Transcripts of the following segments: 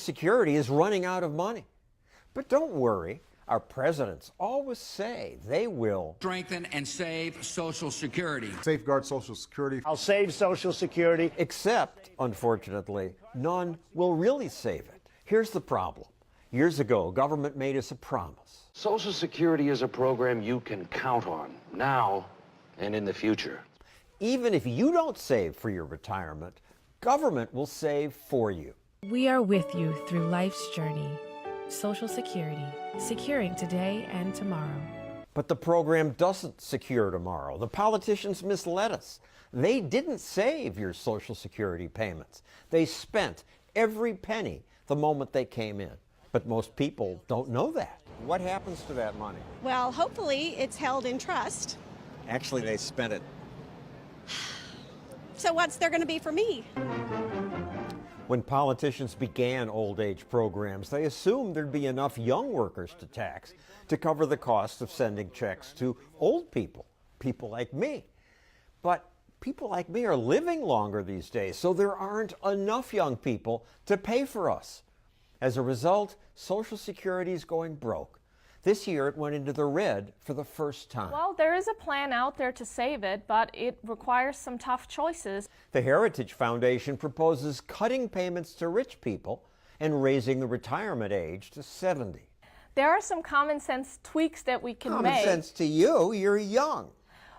Security is running out of money. But don't worry, our presidents always say they will strengthen and save Social Security. Safeguard Social Security. I'll save Social Security. Except, unfortunately, none will really save it. Here's the problem. Years ago, government made us a promise. Social Security is a program you can count on, now and in the future. Even if you don't save for your retirement, government will save for you. We are with you through life's journey. Social Security, securing today and tomorrow. But the program doesn't secure tomorrow. The politicians misled us. They didn't save your Social Security payments. They spent every penny the moment they came in. But most people don't know that. What happens to that money? Well, hopefully it's held in trust. Actually, they spent it. So what's there going to be for me? When politicians began old age programs, they assumed there'd be enough young workers to tax to cover the cost of sending checks to old people, people like me. But people like me are living longer these days, so there aren't enough young people to pay for us. As a result, Social Security is going broke. This year it went into the red for the first time. Well, there is a plan out there to save it, but it requires some tough choices. The Heritage Foundation proposes cutting payments to rich people and raising the retirement age to 70. There are some common sense tweaks that we can make. Common sense to you, you're young.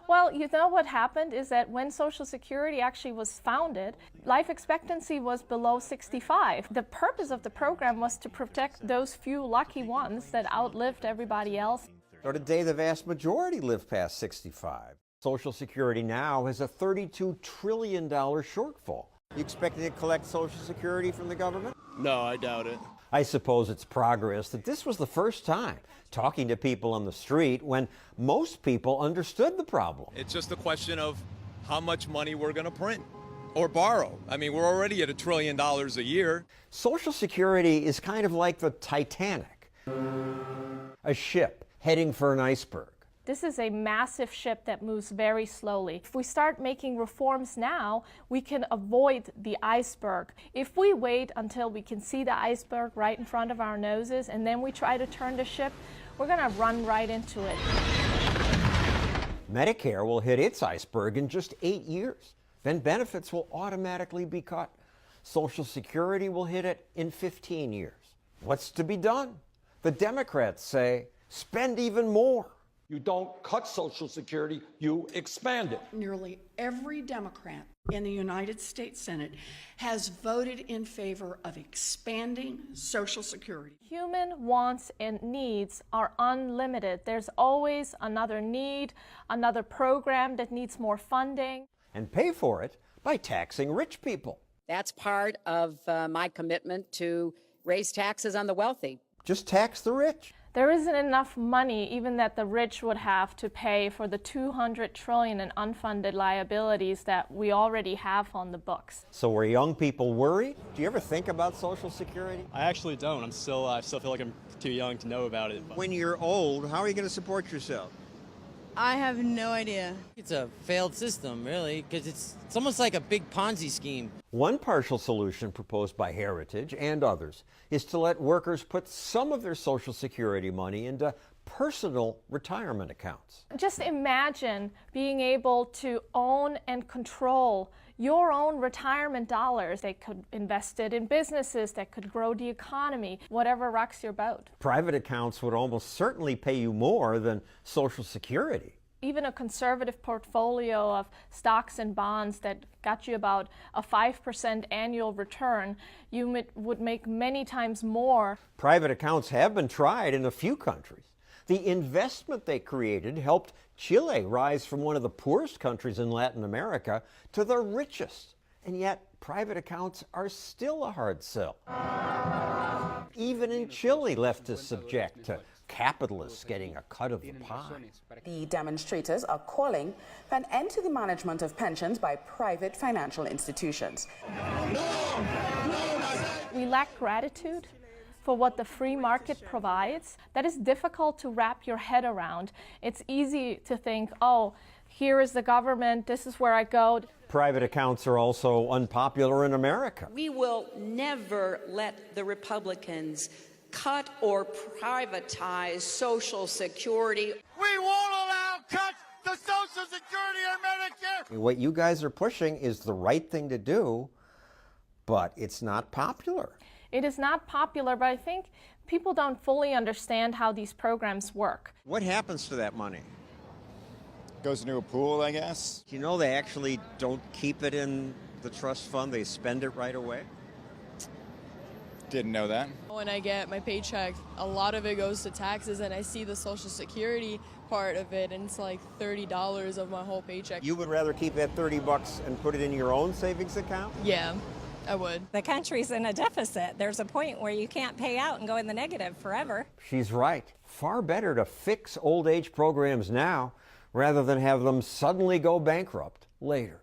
Well, you know what happened is that when Social Security actually was founded, life expectancy was below 65. The purpose of the program was to protect those few lucky ones that outlived everybody else. So today the vast majority live past 65. Social Security now has a $32 trillion shortfall. You expecting to collect Social Security from the government? No, I doubt it. I suppose it's progress that this was the first time talking to people on the street when most people understood the problem. It's just a question of how much money we're going to print or borrow. I mean, we're already at $1 trillion a year. Social Security is kind of like the Titanic, a ship heading for an iceberg. This is a massive ship that moves very slowly. If we start making reforms now, we can avoid the iceberg. If we wait until we can see the iceberg right in front of our noses and then we try to turn the ship, we're going to run right into it. Medicare will hit its iceberg in just 8 years. Then benefits will automatically be cut. Social Security will hit it in 15 years. What's to be done? The Democrats say, spend even more. You don't cut Social Security, you expand it. Nearly every Democrat in the United States Senate has voted in favor of expanding Social Security. Human wants and needs are unlimited. There's always another need, another program that needs more funding. And pay for it by taxing rich people. That's part of my commitment to raise taxes on the wealthy. Just tax the rich. There isn't enough money even that the rich would have to pay for the $200 trillion in unfunded liabilities that we already have on the books. So where young people worry, do you ever think about Social Security? I actually don't. I still feel like I'm too young to know about it. When you're old, how are you going to support yourself? I have no idea. It's a failed system, really, because it's almost like a big Ponzi scheme. One partial solution proposed by Heritage and others is to let workers put some of their Social Security money into personal retirement accounts. Just imagine being able to own and control your own retirement dollars. They could invest it in businesses that could grow the economy, whatever rocks your boat. Private accounts would almost certainly pay you more than Social Security. Even a conservative portfolio of stocks and bonds that got you about a 5% annual return, you would make many times more. Private accounts have been tried in a few countries. The investment they created helped Chile rise from one of the poorest countries in Latin America to the richest. And yet, private accounts are still a hard sell. Even in Chile, leftists subject to capitalists getting a cut of the pie. The demonstrators are calling for an end to the management of pensions by private financial institutions. We lack gratitude for what the free market provides. That is difficult to wrap your head around. It's easy to think, oh, Here is the government, this is where I go. Private accounts are also unpopular in America. We will never let the Republicans cut or privatize Social Security. We won't allow cuts to Social Security or Medicare. What you guys are pushing is the right thing to do, but it's not popular. It is not popular, but I think people don't fully understand how these programs work. What happens to that money? Goes into a pool, I guess. Do you know they actually don't keep it in the trust fund? They spend it right away? Didn't know that. When I get my paycheck, a lot of it goes to taxes, and I see the Social Security part of it, and it's like $30 of my whole paycheck. You would rather keep that $30 and put it in your own savings account? Yeah, I would. The country's in a deficit. There's a point where you can't pay out and go in the negative forever. She's right. Far better to fix old age programs now rather than have them suddenly go bankrupt later.